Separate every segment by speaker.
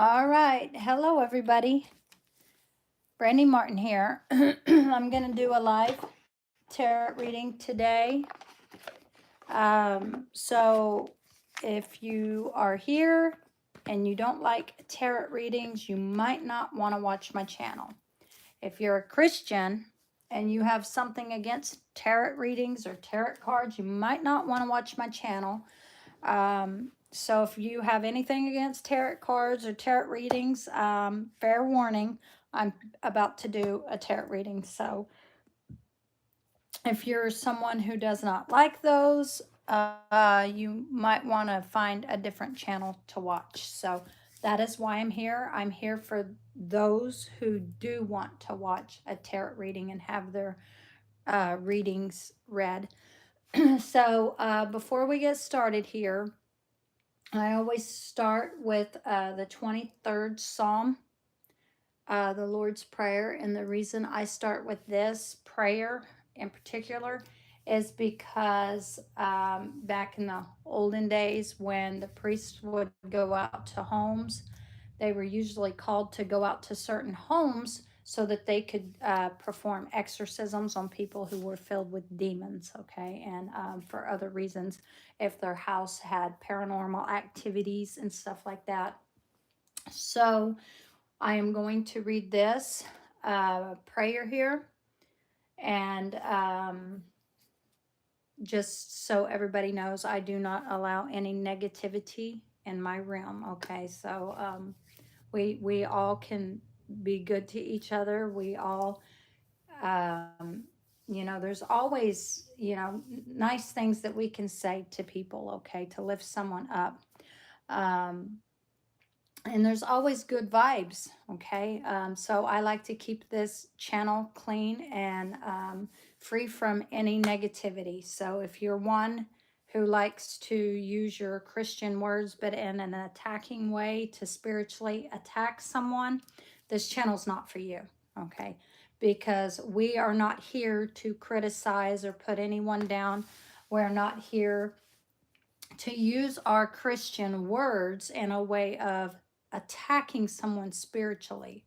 Speaker 1: All right. Hello, everybody. Brandi Martin here. I'm going to do a live tarot reading today. So if you are here and you don't like tarot readings, you might not want to watch my channel. If you're a Christian and you have something against tarot readings or tarot cards, you might not want to watch my channel. So if you have anything against tarot cards or tarot readings, fair warning, I'm about to do a tarot reading. So if you're someone who does not like those, you might want to find a different channel to watch. So that is why I'm here. I'm here for those who do want to watch a tarot reading and have their readings read. So before we get started here, I always start with the 23rd Psalm, the Lord's Prayer. And the reason I start with this prayer in particular is because back in the olden days when the priests would go out to homes, they were usually called to go out to certain homes so that they could perform exorcisms on people who were filled with demons, okay, and for other reasons, if their house had paranormal activities and stuff like that. So I am going to read this prayer here, and just so everybody knows, I do not allow any negativity in my realm, okay? So we all can be good to each other. We all, um, there's always, nice things that we can say to people, okay, to lift someone up. Um, and there's always good vibes, okay? So I like to keep this channel clean and free from any negativity. So if you're one who likes to use your Christian words but in an attacking way to spiritually attack someone, this channel's not for you, okay? Because we are not here to criticize or put anyone down. We're not here to use our Christian words in a way of attacking someone spiritually.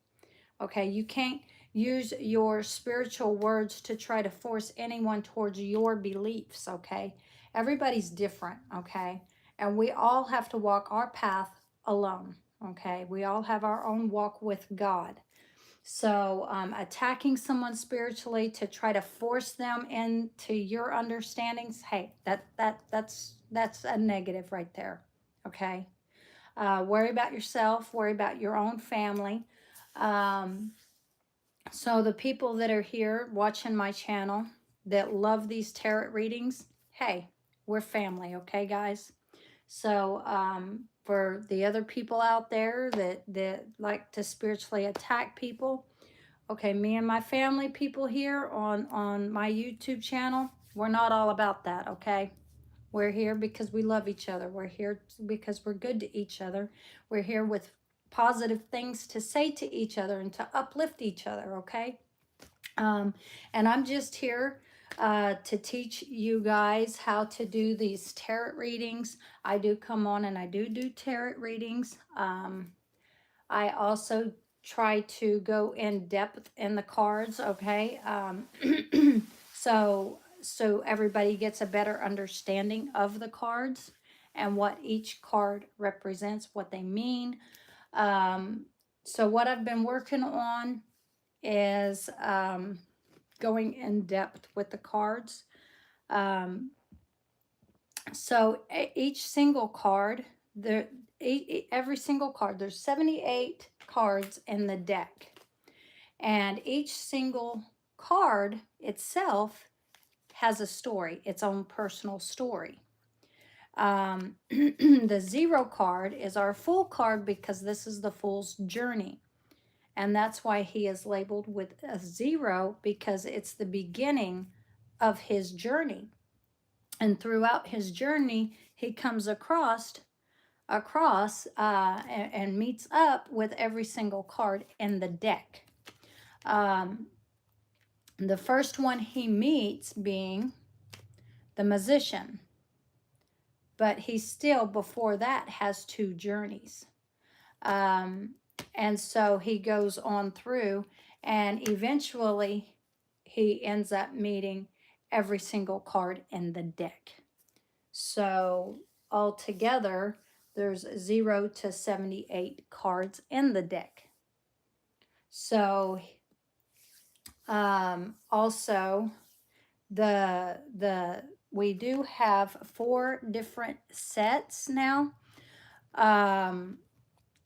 Speaker 1: Okay, you can't use your spiritual words to try to force anyone towards your beliefs, okay? Everybody's different, okay? And we all have to walk our path alone, okay? We all have our own walk with God. So attacking someone spiritually to try to force them into your understandings, hey, that's a negative right there. Okay. Worry about yourself, worry about your own family. Um, so the people that are here watching my channel that love these tarot readings, hey, we're family, okay, guys? So for the other people out there that like to spiritually attack people, okay, me and my family people here on my YouTube channel, we're not all about that, okay? We're here because we love each other. We're here because we're good to each other. We're here with positive things to say to each other and to uplift each other, okay? And I'm just here to teach you guys how to do these tarot readings. I do come on and I do tarot readings. I also try to go in depth in the cards, okay? So everybody gets a better understanding of the cards and what each card represents, what they mean. So what I've been working on is going in depth with the cards. So each single card, every single card, there's 78 cards in the deck. And each single card itself has a story, its own personal story. The 0 card is our Fool card because this is the Fool's journey. And that's why he is labeled with a 0, because it's the beginning of his journey. And throughout his journey, he comes across and meets up with every single card in the deck. The first one he meets being the Magician, but he still, before that, has 2 journeys. Um, and so he goes on through, and eventually he ends up meeting every single card in the deck. So altogether, there's 0 to 78 cards in the deck. So also the we do have 4 different sets now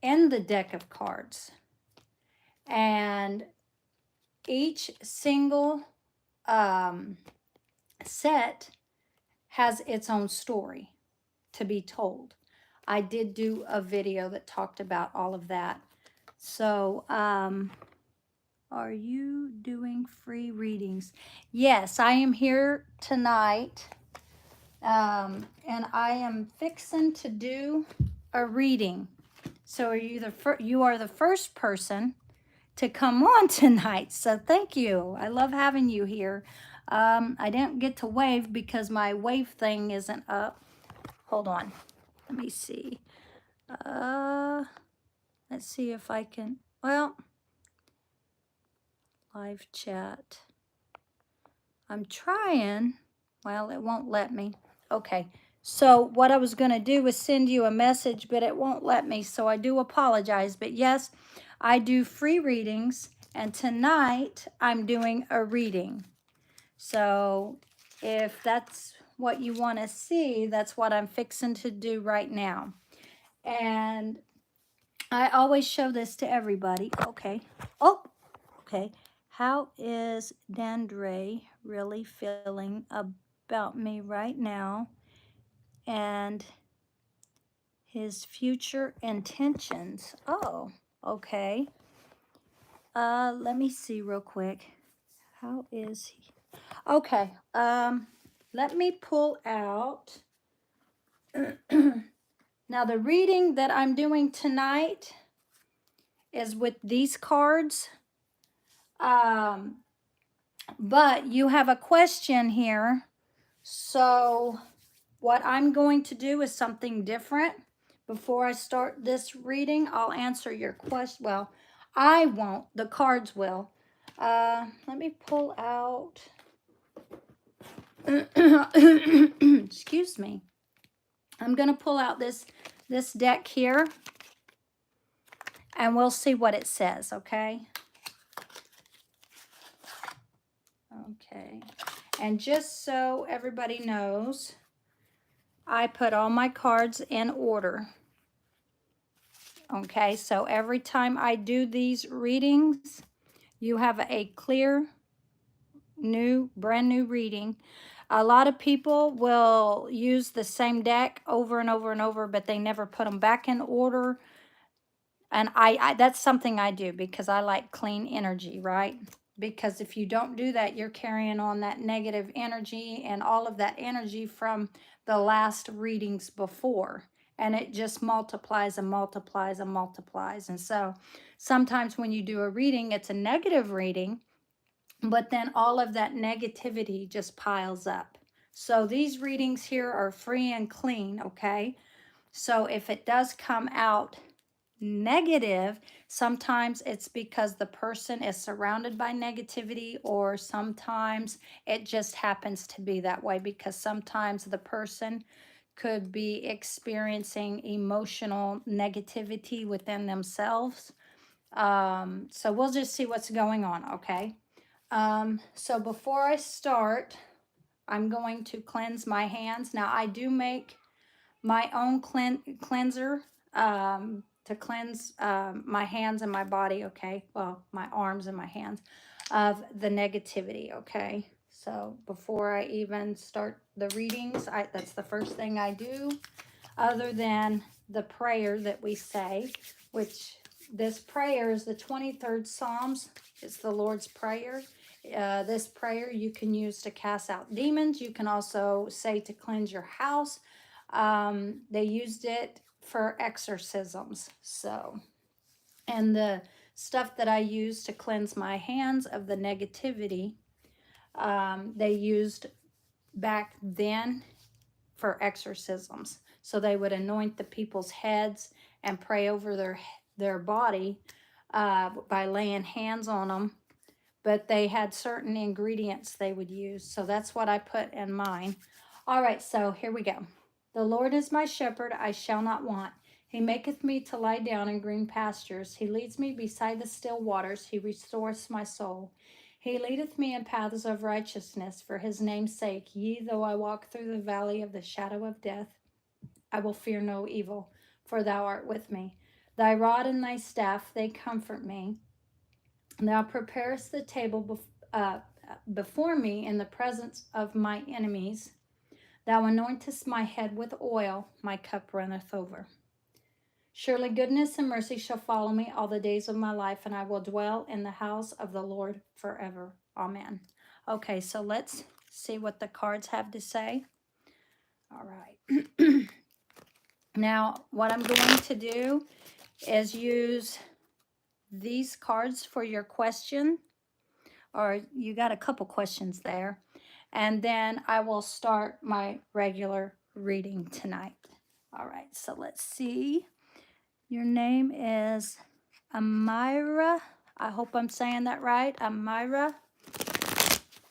Speaker 1: in the deck of cards, and each single set has its own story to be told. I did do a video that talked about all of that. So, are you doing free readings? Yes, I am here tonight, and I am fixing to do a reading. So, you are the first person to come on tonight. So thank you. I love having you here. I didn't get to wave because my wave thing isn't up. Hold on. Let me see. Let's see if I can, well, live chat. I'm trying. Well, it won't let me. Okay. So what I was going to do was send you a message, but it won't let me. So I do apologize. But yes, I do free readings. And tonight I'm doing a reading. So if that's what you want to see, that's what I'm fixing to do right now. And I always show this to everybody. Okay. Oh, okay. How is Dandre really feeling about me right now and his future intentions? Oh, okay. Let me see real quick. How is he? Okay. Let me pull out. Now the reading that I'm doing tonight is with these cards. But you have a question here. So what I'm going to do is something different. Before I start this reading, I'll answer your question. Well, I won't. The cards will. Let me pull out. Excuse me. I'm going to pull out this deck here, and we'll see what it says, okay? Okay. And just so everybody knows, I put all my cards in order. Okay, so every time I do these readings, you have a clear, brand new reading. A lot of people will use the same deck over and over and over, but they never put them back in order. And I that's something I do because I like clean energy, right? Because if you don't do that, you're carrying on that negative energy and all of that energy from the last readings before. And it just multiplies and multiplies and multiplies. And so sometimes when you do a reading, it's a negative reading, but then all of that negativity just piles up. So these readings here are free and clean, okay? So if it does come out negative, sometimes it's because the person is surrounded by negativity, or sometimes it just happens to be that way because sometimes the person could be experiencing emotional negativity within themselves. So we'll just see what's going on, okay? So before I start, I'm going to cleanse my hands. Now I do make my own cleanser to cleanse my hands and my body, okay? Well, my arms and my hands of the negativity, okay? So before I even start the readings, that's the first thing I do, other than the prayer that we say, which this prayer is the 23rd Psalms. It's the Lord's Prayer. This prayer you can use to cast out demons. You can also say to cleanse your house. They used it for exorcisms. So, and the stuff that I use to cleanse my hands of the negativity, they used back then for exorcisms. So they would anoint the people's heads and pray over their body by laying hands on them, but they had certain ingredients they would use. So that's what I put in mine. All right, so here we go. The Lord is my shepherd, I shall not want. He maketh me to lie down in green pastures. He leads me beside the still waters. He restores my soul. He leadeth me in paths of righteousness for his name's sake. Yea, though I walk through the valley of the shadow of death, I will fear no evil, for thou art with me. Thy rod and thy staff, they comfort me. Thou preparest the table before me in the presence of my enemies. Thou anointest my head with oil, my cup runneth over. Surely goodness and mercy shall follow me all the days of my life, and I will dwell in the house of the Lord forever. Amen. Okay, so let's see what the cards have to say. All right. Now, what I'm going to do is use these cards for your question, or you got a couple questions there, and then I will start my regular reading tonight. All right, so let's see. Your name is Amira. I hope I'm saying that right. Amira.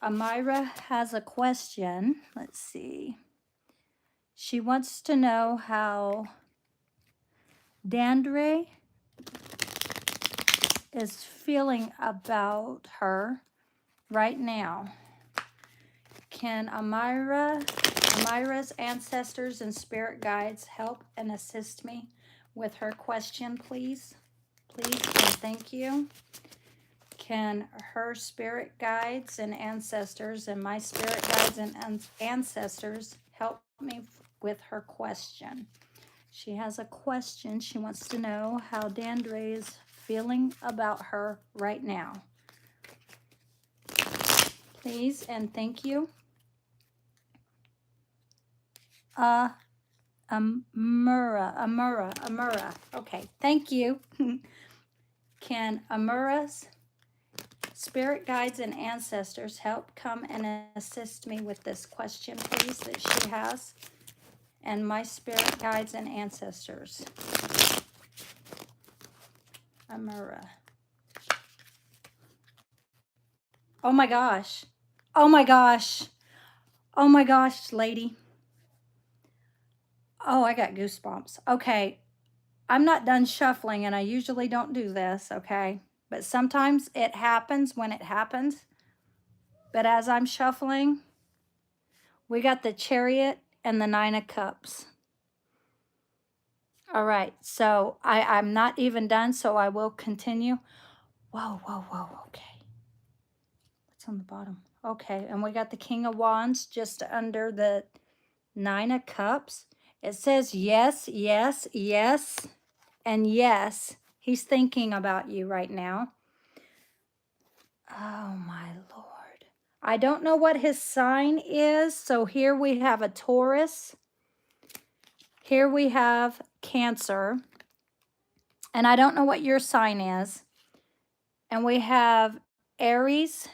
Speaker 1: Amira has a question. Let's see. She wants to know how Dandre is feeling about her right now. Can Amira's ancestors and spirit guides help and assist me with her question, please? Please and thank you. Can her spirit guides and ancestors and my spirit guides and ancestors help me with her question? She has a question. She wants to know how Dandre is feeling about her right now. Please and thank you. Amura. Okay, thank you. Can Amura's spirit guides and ancestors help come and assist me with this question, please, that she has? And my spirit guides and ancestors. Amura. Oh my gosh. Oh my gosh. Oh my gosh, lady. Oh, I got goosebumps. Okay. I'm not done shuffling, and I usually don't do this, okay? But sometimes it happens when it happens. But as I'm shuffling, we got the Chariot and the Nine of Cups. All right, so I'm not even done, so I will continue. Whoa, okay. What's on the bottom? Okay, and we got the King of Wands just under the Nine of Cups. It says yes, yes, yes, and yes. He's thinking about you right now. Oh, my Lord. I don't know what his sign is. So here we have a Taurus. Here we have Cancer. And I don't know what your sign is. And we have Aries.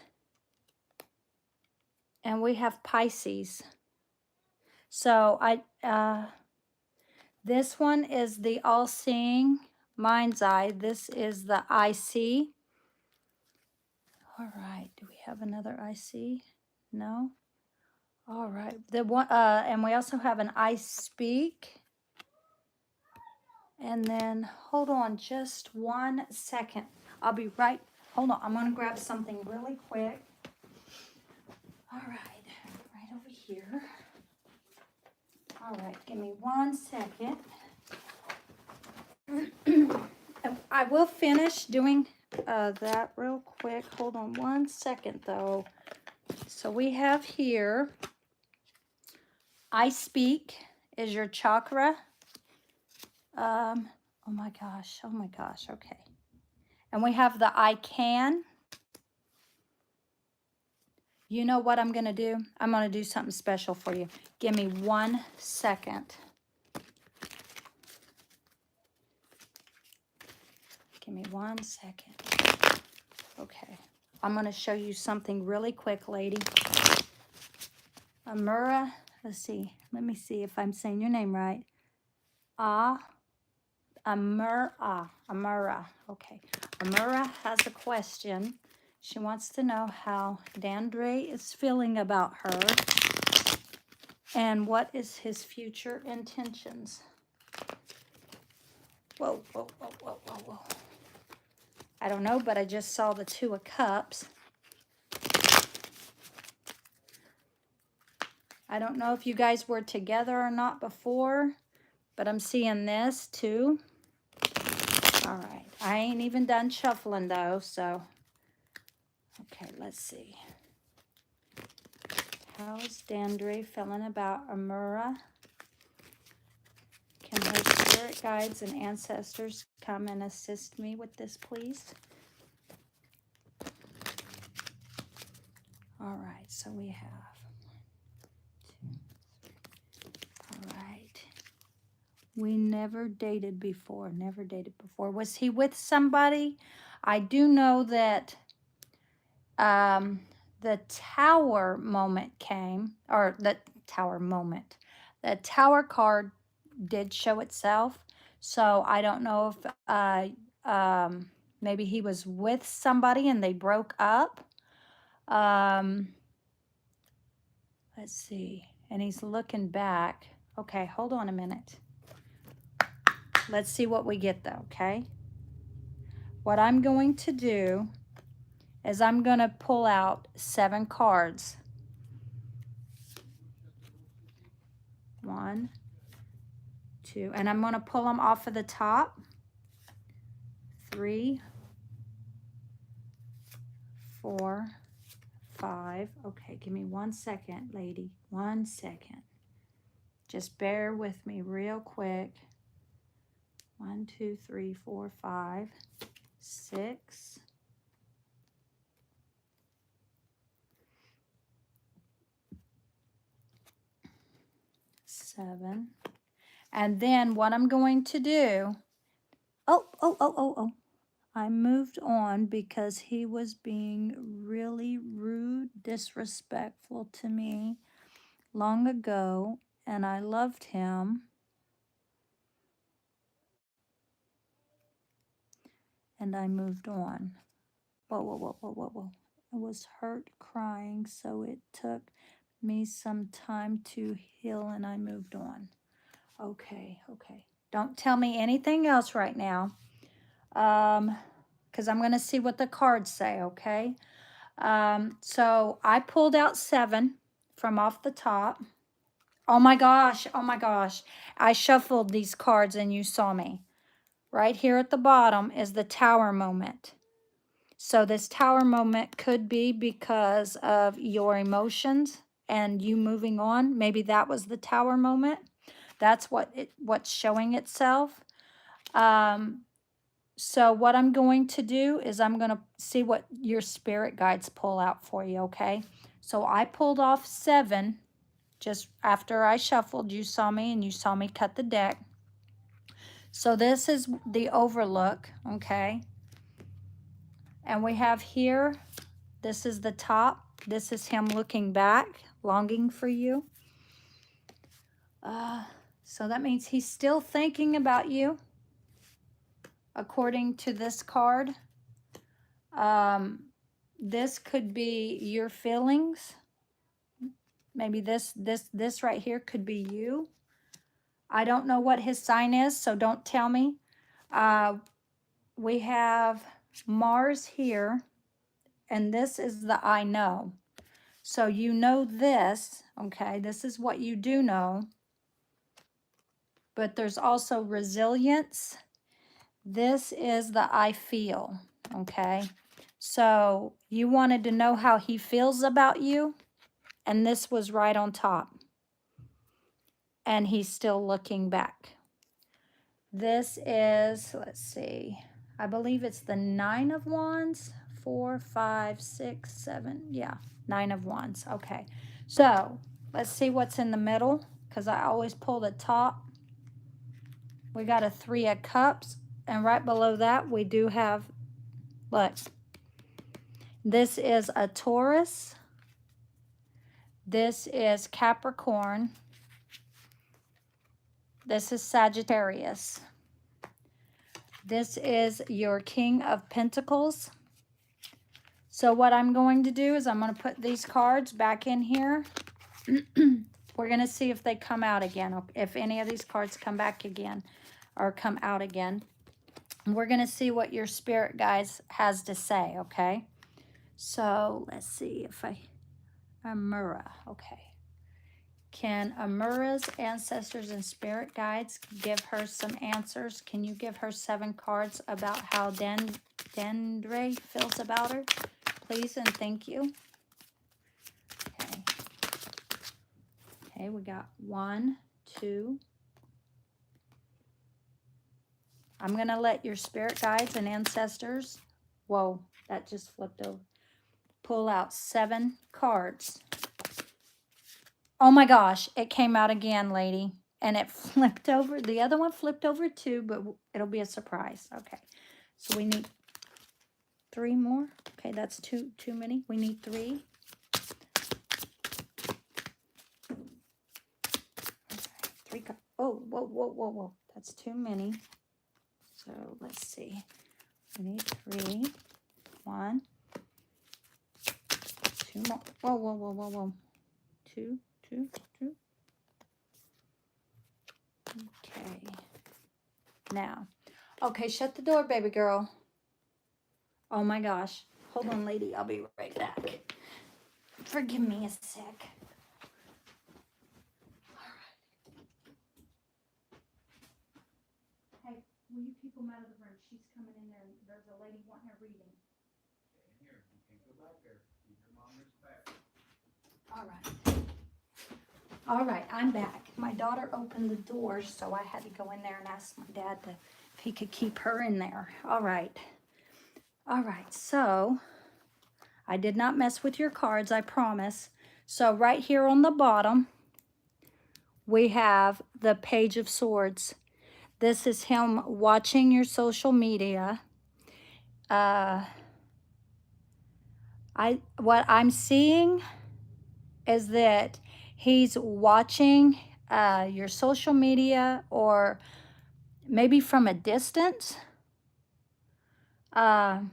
Speaker 1: And we have Pisces. So this one is the all-seeing mind's eye. This is the I see. All right. Do we have another I see? No. All right. The one, and we also have an I speak. And then hold on just 1 second. I'll be right. Hold on. I'm going to grab something really quick. All right. Right over here. All right. Give me 1 second. I will finish doing that real quick. Hold on 1 second, though. So we have here, I speak is your chakra. Oh my gosh. Okay. And we have the I can. You know what I'm going to do? I'm going to do something special for you. Give me 1 second. Give me 1 second. Okay. I'm going to show you something really quick, lady. Amura, let's see. Let me see if I'm saying your name right. Amura. Okay. Amura has a question. She wants to know how Dandre is feeling about her and what is his future intentions. Whoa, whoa, whoa, whoa, whoa, whoa. I don't know, but I just saw the Two of Cups. I don't know if you guys were together or not before, but I'm seeing this too. All right. I ain't even done shuffling though, so. Okay, let's see. How is Dandre feeling about Amura? Can her spirit guides and ancestors come and assist me with this, please? All right, so we have 1, 2, 3. All right. We never dated before, never dated before. Was he with somebody? I do know that the tower moment came, or the tower moment. The tower card did show itself. So I don't know if maybe he was with somebody and they broke up. Let's see. And he's looking back. Okay, hold on a minute. Let's see what we get though, okay? What I'm going to do is I'm going to pull out 7 cards. 1, 2, and I'm going to pull them off of the top. 3, 4, 5. Okay, give me 1 second, lady. 1 second. Just bear with me real quick. 1, 2, 3, 4, 5, 6. 7. And then what I'm going to do, oh. I moved on because he was being really rude, disrespectful to me long ago, and I loved him. And I moved on. Whoa. I was hurt, crying, so it took me some time to heal, and I moved on. Okay. Don't tell me anything else right now, because I'm going to see what the cards say, okay? So I pulled out 7 from off the top. Oh my gosh. I shuffled these cards and you saw me. Right here at the bottom is the tower moment. So this tower moment could be because of your emotions and you moving on. Maybe that was the tower moment. That's what's showing itself. So what I'm going to do is I'm going to see what your spirit guides pull out for you, okay? So I pulled off 7 just after I shuffled. You saw me and you saw me cut the deck. So this is the overlook, okay? And we have here, this is the top. This is him looking back, longing for you. So that means he's still thinking about you, according to this card. This could be your feelings. Maybe this right here could be you. I don't know what his sign is, so don't tell me. We have Mars here, and this is the I know. So you know this, okay? This is what you do know. But there's also resilience. This is the I feel, okay? So you wanted to know how he feels about you, and this was right on top. And he's still looking back. This is, let's see, I believe it's the 9 of Wands. 4, 5, 6, 7, yeah, 9 of Wands. Okay, so let's see what's in the middle, because I always pull the top. We got a 3 of Cups, and right below that we do have, look, this is a Taurus. This is Capricorn. This is Sagittarius. This is your King of Pentacles. So what I'm going to do is I'm going to put these cards back in here. We're going to see if they come out again, if any of these cards come back again or come out again. We're going to see what your spirit guides has to say, okay? So let's see if Amura, okay. Can Amura's ancestors and spirit guides give her some answers? Can you give her 7 cards about how Dendre feels about her? Please and thank you. Okay. Okay, we got 1, 2. I'm going to let your spirit guides and ancestors, whoa, that just flipped over, pull out 7 cards. Oh my gosh, it came out again, lady. And it flipped over. The other one flipped over too, but it'll be a surprise. Okay, so we need 3 more. Okay, that's too many. We need 3. Okay, 3. Oh, whoa, whoa, whoa, whoa. That's too many. So let's see. We need 3. 1. 2 more. Whoa, whoa, whoa, whoa, whoa. 2, 2, 2. Okay. Now. Okay, shut the door, baby girl. Oh my gosh. Hold on, lady. I'll be right back. Forgive me a sec. Hey, will you keep them out of the room? She's coming in there. There's a lady wanting a reading.
Speaker 2: Stay in here. You can't go back there. Keep your mom respect.
Speaker 1: All right. All right, I'm back. My daughter opened the door, so I had to go in there and ask my dad if he could keep her in there. All right. All right, so I did not mess with your cards, I promise. So right here on the bottom, we have the Page of Swords. This is him watching your social media. What I'm seeing is that he's watching your social media, or maybe from a distance, but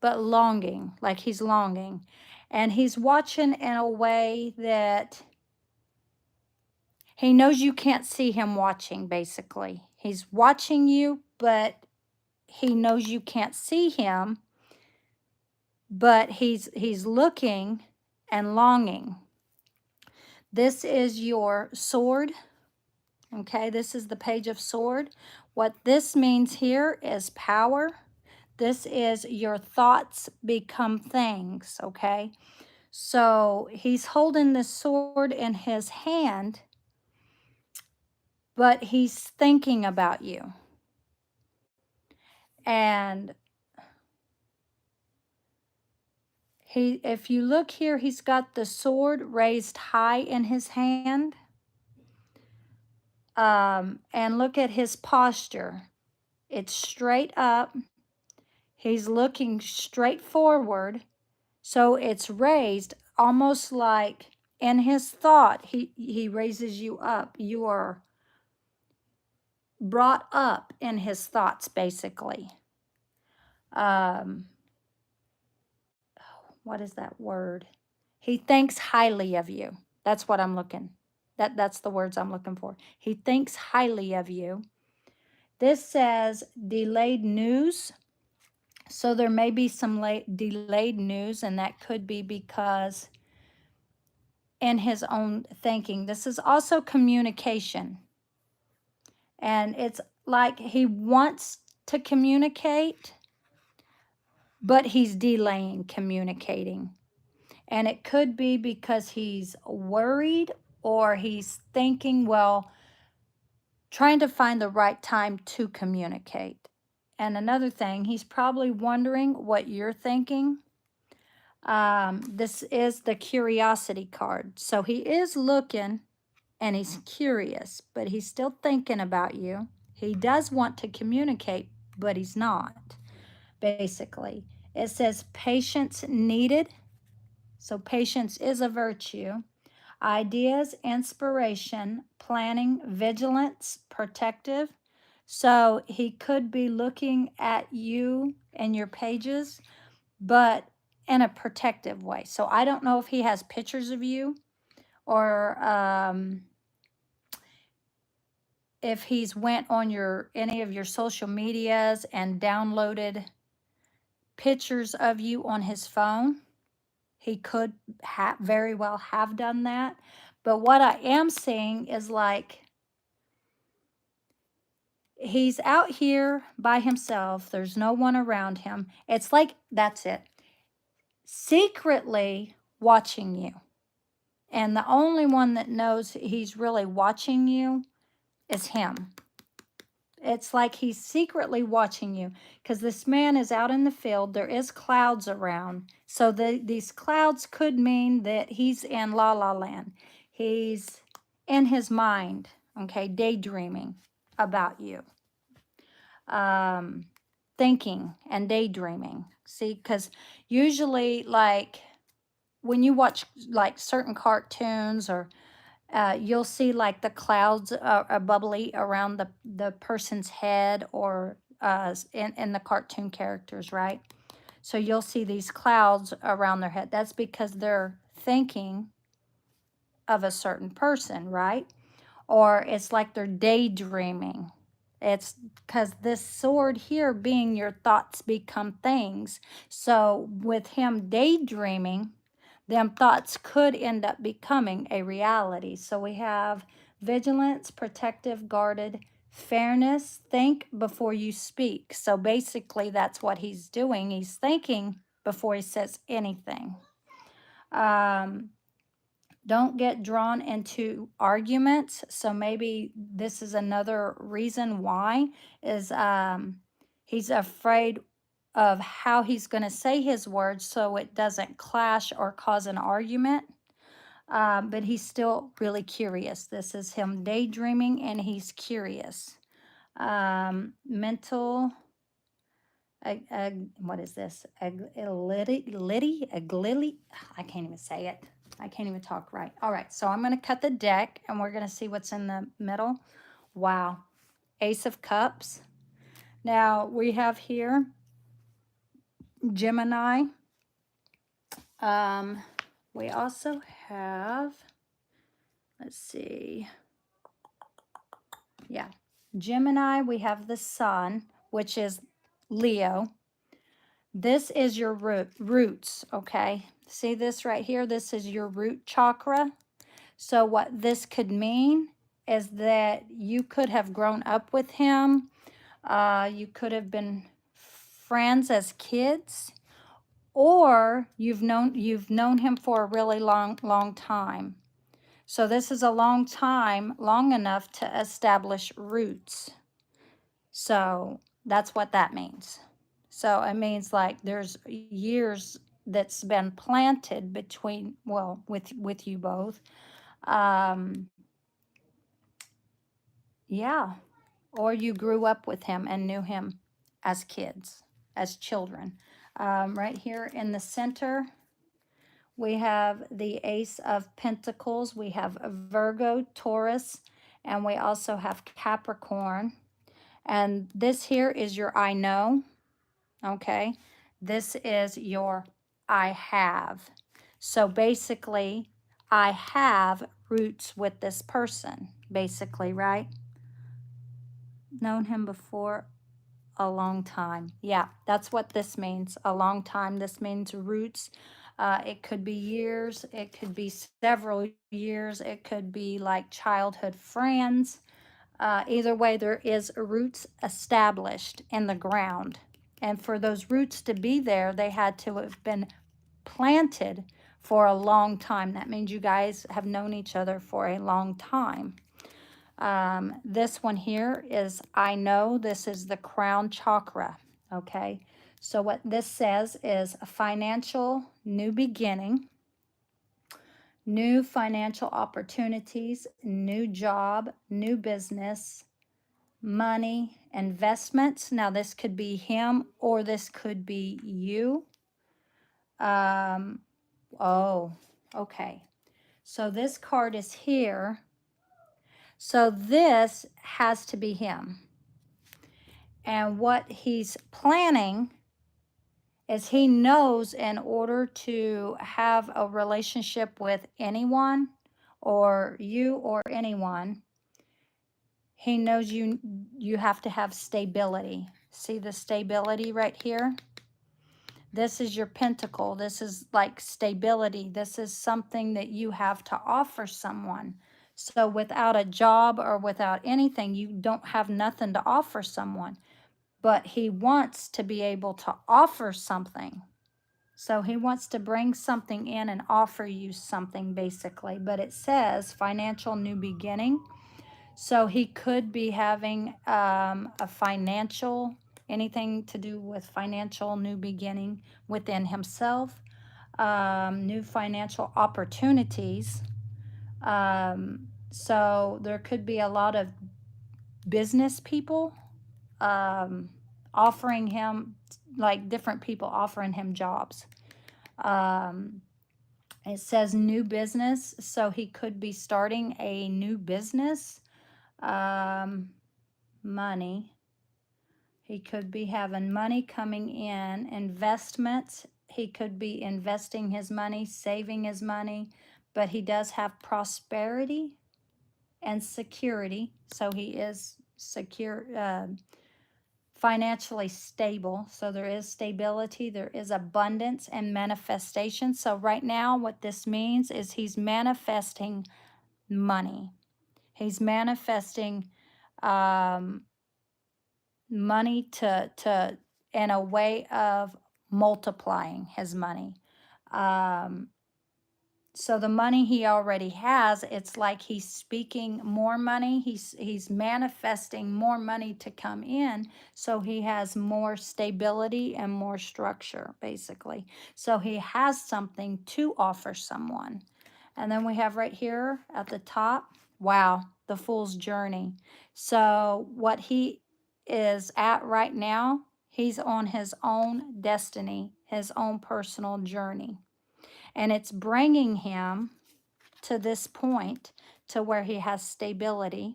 Speaker 1: longing, like he's longing. And he's watching in a way that he knows you can't see him watching, basically. He's watching you, but he knows you can't see him, but he's looking and longing. This is your sword. Okay, this is the Page of Sword. What this means here is power. This is your thoughts become things, okay? So he's holding this sword in his hand, but he's thinking about you. And if you look here, he's got the sword raised high in his hand. And look at his posture. It's straight up. He's looking straight forward. So it's raised almost like in his thought, he raises you up. You are brought up in his thoughts, basically. What is that word? He thinks highly of you. That's what I'm looking. That's the words I'm looking for. He thinks highly of you. This says delayed news. So there may be some delayed news, and that could be because in his own thinking. This is also communication. And it's like he wants to communicate, but he's delaying communicating. And it could be because he's worried, or he's thinking, well, trying to find the right time to communicate. And another thing, he's probably wondering what you're thinking. This is the curiosity card. So he is looking and he's curious, but he's still thinking about you. He does want to communicate, but he's not, basically. It says patience needed. So patience is a virtue. Ideas, inspiration, planning, vigilance, protective. So he could be looking at you and your pages, but in a protective way. So I don't know if he has pictures of you, or if he's went on your any of your social medias and downloaded pictures of you on his phone. He could very well have done that. But what I am seeing is like he's out here by himself. There's no one around him. It's like that's it. Secretly watching you. And the only one that knows he's really watching you is him. It's like he's secretly watching you because this man is out in the field. There is clouds around. So these clouds could mean that he's in la la land. He's in his mind, okay, daydreaming about you. Um, Thinking and daydreaming. See, because usually, like, when you watch like certain cartoons, or you'll see like the clouds are bubbly around the person's head, or in the cartoon characters, right? So you'll see these clouds around their head. That's because they're thinking of a certain person, right? Or it's like they're daydreaming. It's because this sword here being your thoughts become things. So with him daydreaming, them thoughts could end up becoming a reality. So we have vigilance, protective, guarded, fairness, think before you speak. So basically, that's what he's doing. He's thinking before he says anything. Um, don't get drawn into arguments. So maybe this is another reason why is he's afraid of how he's going to say his words so it doesn't clash or cause an argument. But he's still really curious. This is him daydreaming and he's curious. Mental, what is this? Aglili? I can't even say it. I can't even talk right. All right, so I'm going to cut the deck and we're going to see what's in the middle. Wow. Ace of Cups. Now we have here Gemini. We also have, let's see. Yeah. Gemini, we have the Sun, which is Leo. This is your roots, okay? See this right here? This is your root chakra. So what this could mean is that you could have grown up with him. You could have been friends as kids, or you've known him for a really long time. So this is a long time, long enough to establish roots. So that's what that means. So it means like there's years that's been planted between, well, with you both. Um, yeah, or you grew up with him and knew him as kids, as children. Right here in the center, we have the Ace of Pentacles. We have Virgo, Taurus, and we also have Capricorn. And this here is your I know, okay? This is your I have. So basically, I have roots with this person, basically, right? Known him before a long time. Yeah, that's what this means. A long time. This means roots. It could be years. It could be several years. It could be like childhood friends. Either way, there is roots established in the ground. And for those roots to be there, they had to have been planted for a long time. That means you guys have known each other for a long time. This one here is I know. This is the crown chakra. Okay. So what this says is a financial new beginning, new financial opportunities, new job, new business, money, investments. Now this could be him or this could be you. Oh, okay. So this card is here. So this has to be him. And what he's planning is he knows in order to have a relationship with anyone or you or anyone, he knows you have to have stability. See the stability right here? This is your pentacle. This is like stability. This is something that you have to offer someone. So without a job or without anything, you don't have nothing to offer someone. But he wants to be able to offer something. So he wants to bring something in and offer you something basically. But it says financial new beginning. So he could be having a financial, anything to do with financial new beginning within himself, new financial opportunities. So there could be a lot of business people um, offering him, like different people offering him jobs. Um, it says new business, so he could be starting a new business. Um, Money. He could be having money coming in, investments. He could be investing his money, saving his money, but he does have prosperity and security. So he is secure, financially stable. So there is stability, there is abundance and manifestation. So right now, what this means is he's manifesting money. He's manifesting um, money to in a way of multiplying his money. Um, so the money he already has, it's like he's speaking more money. He's manifesting more money to come in, so he has more stability and more structure, basically. So he has something to offer someone. And then we have right here at the top, wow, the fool's journey. So what he is at right now, he's on his own destiny, his own personal journey. And it's bringing him to this point to where he has stability.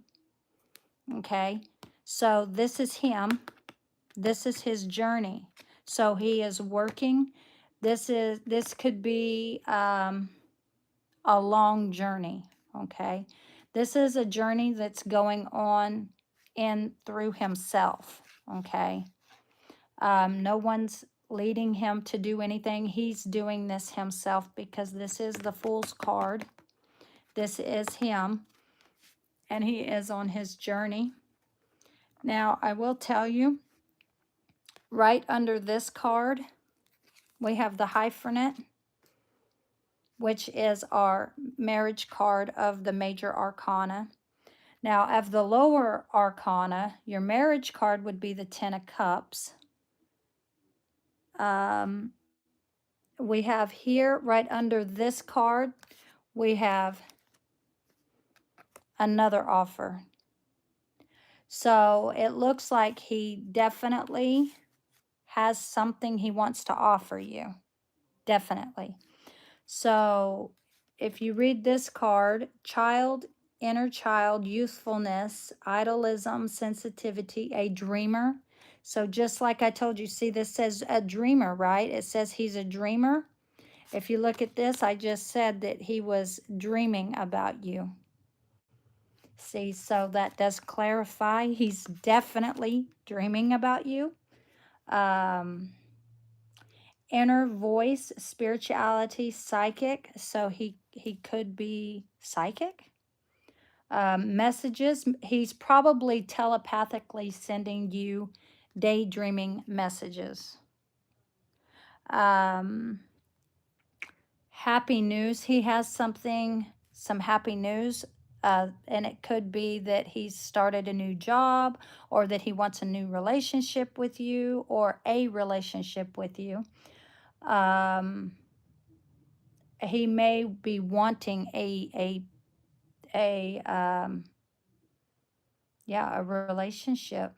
Speaker 1: Okay. So this is him. This is his journey. So he is working. This could be a long journey. Okay. This is a journey that's going on in through himself. Okay. No one's leading him to do anything. He's doing this himself because this is the Fool's card. This is him, and he is on his journey. Now, I will tell you, right under this card, we have the Hyphenate, which is our marriage card of the major arcana. Now, of the lower arcana, your marriage card would be the Ten of Cups. Um, we have here, right under this card, we have another offer. So it looks like he definitely has something he wants to offer you. Definitely. So if you read this card, child, inner child, youthfulness, idolism, sensitivity, a dreamer. So just like I told you, see, this says a dreamer, right? It says he's a dreamer. If you look at this, I just said that he was dreaming about you. See, so that does clarify. He's definitely dreaming about you. Um, Inner voice, spirituality, psychic. So he could be psychic. Messages. He's probably telepathically sending you daydreaming messages. Um, Happy news. He has some happy news. And it could be that he's started a new job, or that he wants a new relationship with you, or a relationship with you. He may be wanting a relationship,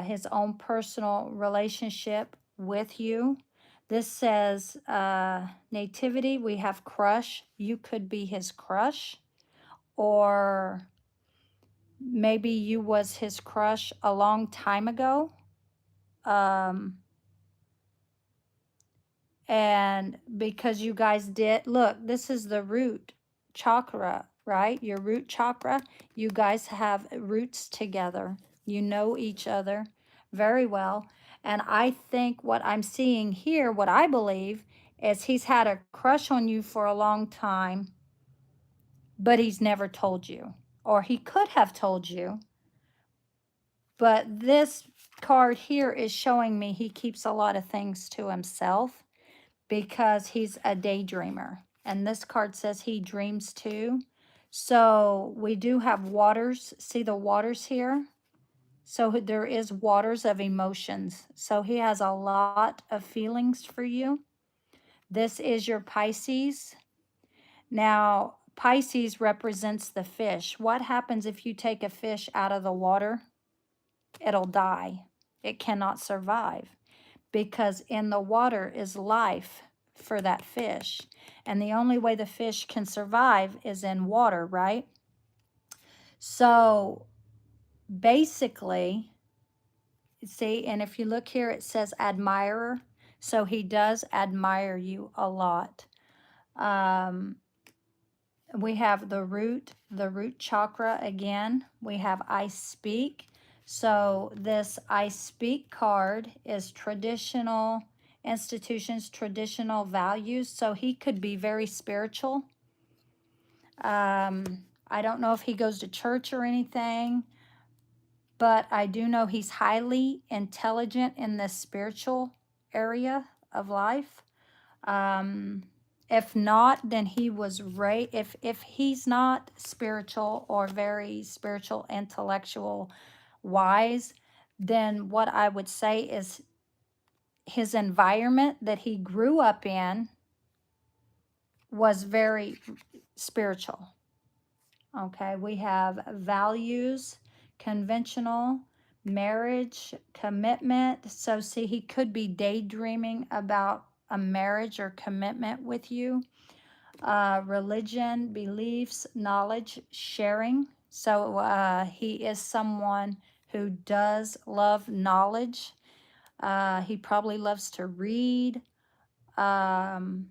Speaker 1: his own personal relationship with you. This says nativity. We have crush. You could be his crush, or maybe you was his crush a long time ago. Um, and because you guys did, look, this is the root chakra, right? Your root chakra. You guys have roots together. You know each other very well. And I think what I'm seeing here, what I believe, is he's had a crush on you for a long time, but he's never told you. Or he could have told you. But this card here is showing me he keeps a lot of things to himself because he's a daydreamer. And this card says he dreams too. So we do have waters. See the waters here? So there is waters of emotions. So he has a lot of feelings for you. This is your Pisces. Now, Pisces represents the fish. What happens if you take a fish out of the water? It'll die. It cannot survive because in the water is life for that fish. And the only way the fish can survive is in water, right? So basically, see, and if you look here, it says admirer. So he does admire you a lot. Um, we have the root chakra again. We have I speak. So this I speak card is traditional institutions, traditional values. So he could be very spiritual. I don't know if he goes to church or anything, but I do know he's highly intelligent in the spiritual area of life. Um, if not, then he was raised. If he's not spiritual or very spiritual, intellectual, wise, then what I would say is his environment that he grew up in was very spiritual. Okay, we have values, conventional, marriage, commitment. So, see, he could be daydreaming about a marriage or commitment with you. Religion, beliefs, knowledge, sharing. So, he is someone who does love knowledge. He probably loves to read. Um,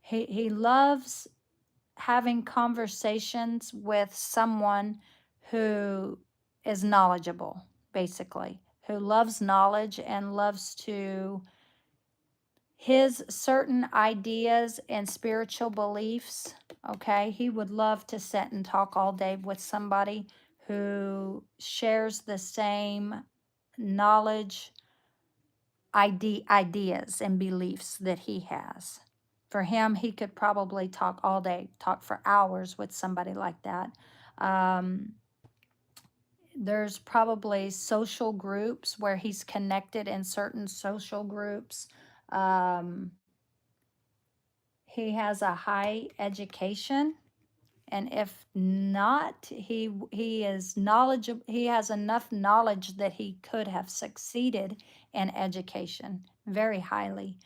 Speaker 1: he loves having conversations with someone who is knowledgeable, basically, who loves knowledge and loves to his certain ideas and spiritual beliefs. Okay, he would love to sit and talk all day with somebody who shares the same knowledge, ideas, and beliefs that he has. For him, he could probably talk all day, talk for hours with somebody like that. Um, there's probably social groups where he's connected in certain social groups. Um, he has a high education, and if not, he is knowledgeable. He has enough knowledge that he could have succeeded in education very highly.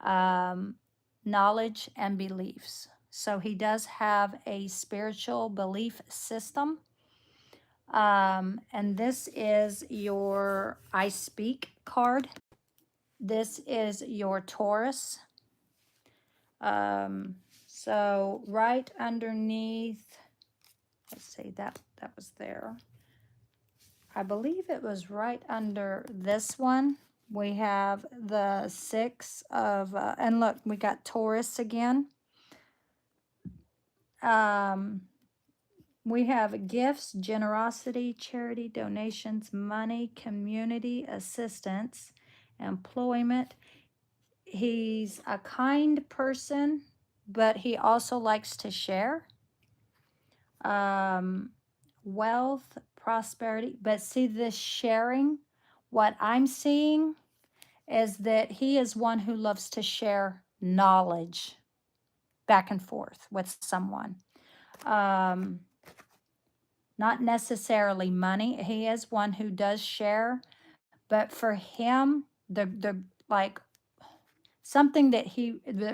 Speaker 1: um, Knowledge and beliefs. So he does have a spiritual belief system. And this is your I Speak card. This is your Taurus. So right underneath, let's see, that was there. I believe it was right under this one. We have the six of, and look, we got Taurus again. Um, we have gifts, generosity, charity, donations, money, community assistance, employment. He's a kind person, but he also likes to share. Um, Wealth, prosperity. But see, this sharing, what I'm seeing is that he is one who loves to share knowledge back and forth with someone. Um, Not necessarily money. He is one who does share, but for him, the like something that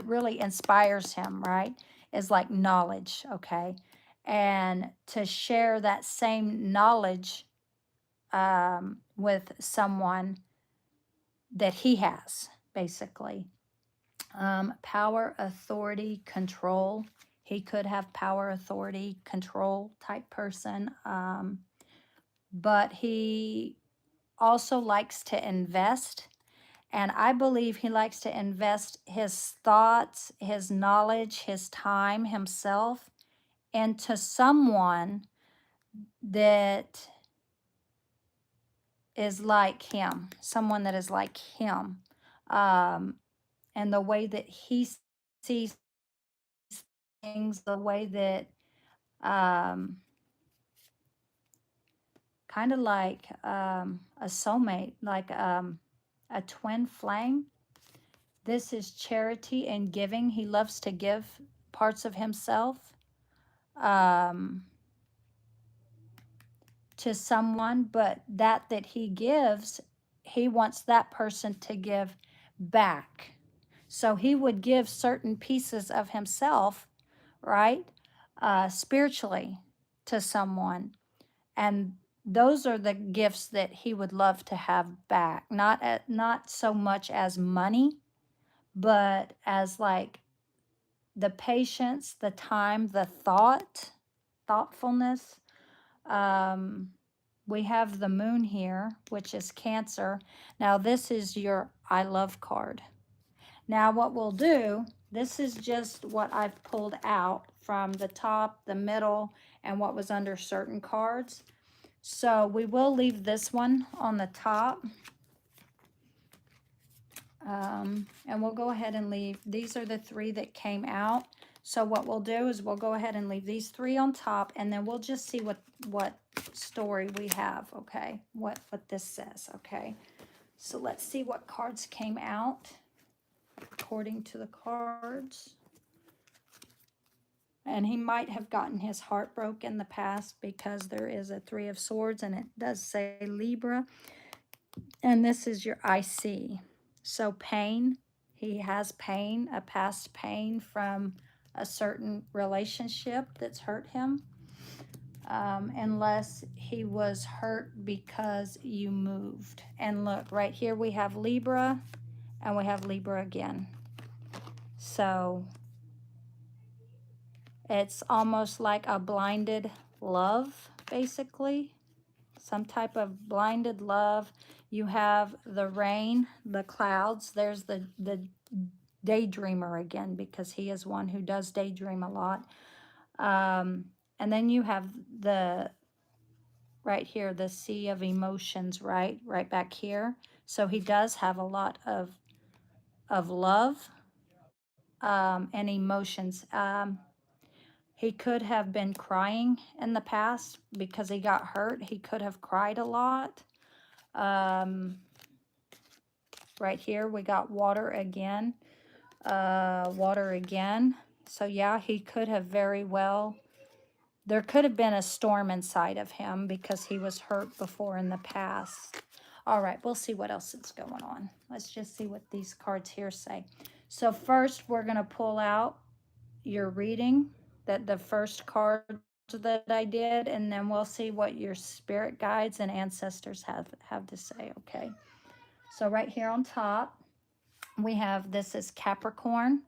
Speaker 1: really inspires him, right, is like knowledge, okay? and to share that same knowledge with someone that he has, basically. Power, authority, control. He could have power, authority, control type person. But he also likes to invest. And I believe he likes to invest his thoughts, his knowledge, his time, himself into someone that is like him, someone that is like him. Um, and the way that he sees things, the way that um, kind of like a soulmate, like a twin flame. This is charity and giving. He loves to give parts of himself um, to someone, but that he gives, he wants that person to give back. So he would give certain pieces of himself, right, spiritually to someone. And those are the gifts that he would love to have back. Not so much as money, but as like the patience, the time, the thoughtfulness. Um, we have the moon here, which is Cancer. Now, this is your I love card. Now, what we'll do, this is just what I've pulled out from the top, the middle, and what was under certain cards. So we will leave this one on the top. And we'll go ahead and leave, these are the three that came out. So what we'll do is we'll go ahead and leave these three on top, and then we'll just see what story we have, okay? What this says, okay? So let's see what cards came out according to the cards. And he might have gotten his heart broke in the past because there is a Three of Swords and it does say Libra. And this is your IC. So pain, he has pain, a past pain from a certain relationship that's hurt him. Unless he was hurt because you moved. And look, right here we have Libra and we have Libra again. So it's almost like a blinded love, basically. Some type of blinded love. You have the rain, the clouds. There's the daydreamer again, because he is one who does daydream a lot. And then you have the right here, the sea of emotions, right back here. So he does have a lot of love and emotions. He could have been crying in the past because he got hurt. He could have cried a lot. Right here, we got water again. Water again. So yeah, he could have very well, there could have been a storm inside of him because he was hurt before in the past. All right, we'll see what else is going on. Let's just see what these cards here say. So first, we're going to pull out your reading, that the first cards that I did, and then we'll see what your spirit guides and ancestors have to say, okay? So right here on top, we have, this is Capricorn.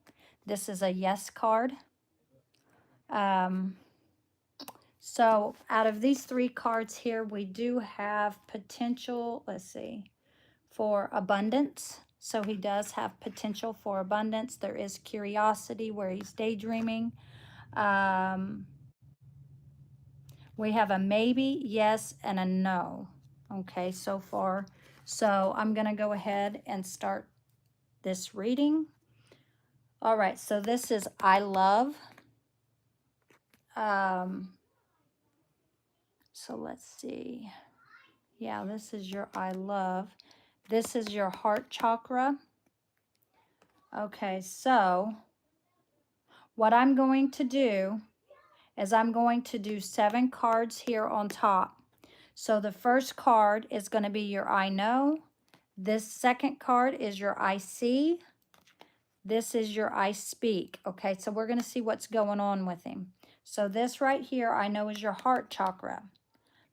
Speaker 1: This is a yes card. So out of these three cards here, we do have potential, let's see, for abundance. So he does have potential for abundance. There is curiosity where he's daydreaming. We have a maybe, yes, and a no. Okay, so far. So I'm going to go ahead and start this reading. All right, so this is I love. So let's see. Yeah, this is your I love. This is your heart chakra. Okay, so what I'm going to do is I'm going to do 7 cards here on top. So the first card is going to be your I know. This second card is your I see. This is your I speak. Okay, so we're going to see what's going on with him. So this right here, I know is your heart chakra,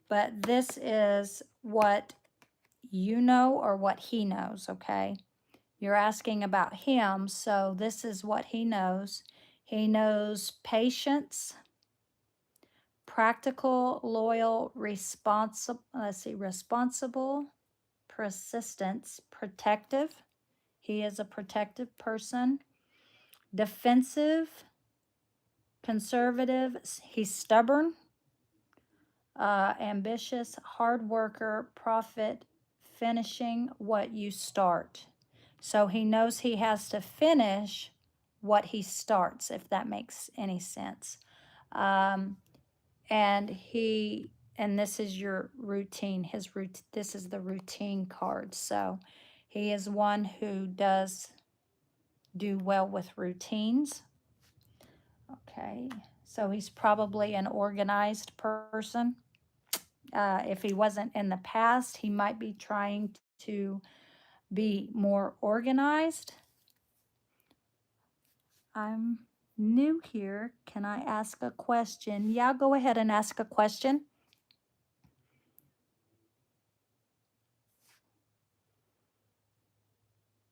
Speaker 1: but this is what you know or what he knows, okay? You're asking about him, so this is what he knows. He knows patience, practical, loyal, responsible, responsible, persistence, protective. He is a protective person, defensive, conservative. He's stubborn, ambitious, hard worker, prophet, finishing what you start. So he knows he has to finish what he starts, if that makes any sense. Um, and this is your routine. This is the routine card. So he is one who does do well with routines. Okay, so he's probably an organized person. If he wasn't in the past, he might be trying to be more organized. I'm new here. Can I ask a question? Yeah, go ahead and ask a question.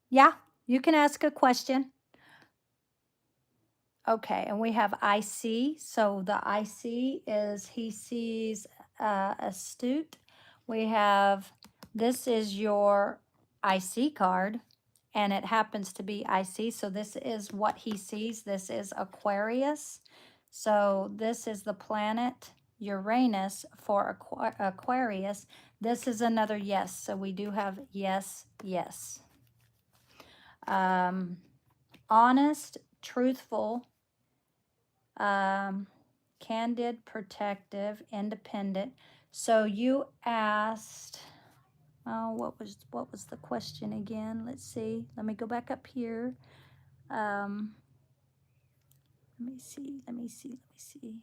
Speaker 1: Yeah, you can ask a question. Okay, and we have IC. So the IC is he sees astute. We have, this is your IC card, and it happens to be IC. So this is what he sees. This is Aquarius. So this is the planet Uranus for Aquarius. This is another yes. So we do have yes, yes. Honest, truthful, candid, protective, independent. So you asked, oh, what was the question again? Let's see. Let me go back up here. Let me see. Let me see. Let me see.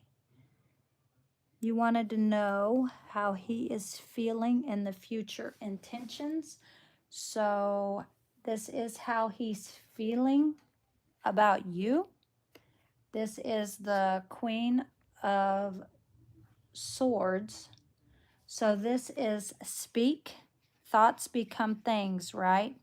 Speaker 1: You wanted to know how he is feeling in the future, intentions. So this is how he's feeling about you. This is the Queen of Swords. So this is speak, thoughts become things, right?